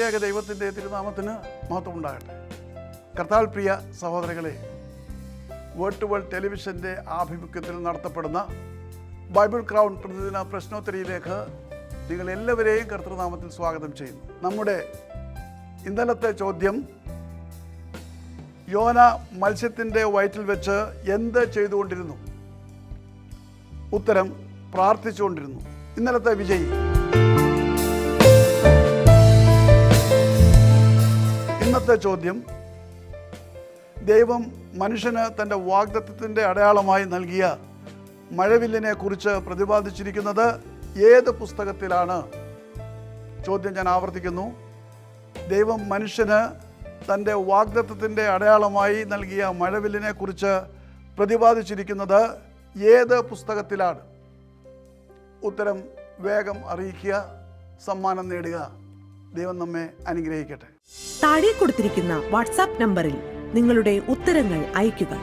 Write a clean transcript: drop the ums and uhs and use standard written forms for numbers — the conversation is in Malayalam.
ത്രിയേക ദൈവത്തിൻ്റെ തിരുനാമത്തിന് മഹത്വം ഉണ്ടാകട്ടെ. കർത്താവിൽ പ്രിയ സഹോദരങ്ങളെ, വേൾഡ് ടു വേൾഡ് ടെലിവിഷൻ്റെ ആഭിമുഖ്യത്തിൽ നടത്തപ്പെടുന്ന ബൈബിൾ ക്രൗൺ പ്രതിദിന പ്രശ്നോത്തരിയിലേക്ക് നിങ്ങൾ എല്ലാവരെയും കർത്തൃനാമത്തിൽ സ്വാഗതം ചെയ്യുന്നു. നമ്മുടെ ഇന്നലത്തെ ചോദ്യം, യോന മത്സ്യത്തിൻ്റെ വയറ്റിൽ വെച്ച് എന്ത് ചെയ്തുകൊണ്ടിരുന്നു? ഉത്തരം, പ്രാർത്ഥിച്ചുകൊണ്ടിരുന്നു. ഇന്നലത്തെ വിജയി. ഇന്നത്തെ ചോദ്യം, ദൈവം മനുഷ്യന് തൻ്റെ വാഗ്ദത്തത്തിൻ്റെ അടയാളമായി നൽകിയ മഴവില്ലിനെ കുറിച്ച് പ്രതിപാദിച്ചിരിക്കുന്നത് ഏത് പുസ്തകത്തിലാണ്? ചോദ്യം ഞാൻ ആവർത്തിക്കുന്നു. ദൈവം മനുഷ്യന് തൻ്റെ വാഗ്ദത്തത്തിൻ്റെ അടയാളമായി നൽകിയ മഴവില്ലിനെ കുറിച്ച് പ്രതിപാദിച്ചിരിക്കുന്നത് ഏത് പുസ്തകത്തിലാണ്? ഉത്തരം വേഗം അറിയിക്കുക, സമ്മാനം നേടുക. ദൈവം നമ്മെ അനുഗ്രഹിക്കട്ടെ. താഴെ കൊടുത്തിരിക്കുന്ന വാട്സാപ്പ് നമ്പറിൽ നിങ്ങളുടെ ഉത്തരങ്ങൾ അയയ്ക്കുക.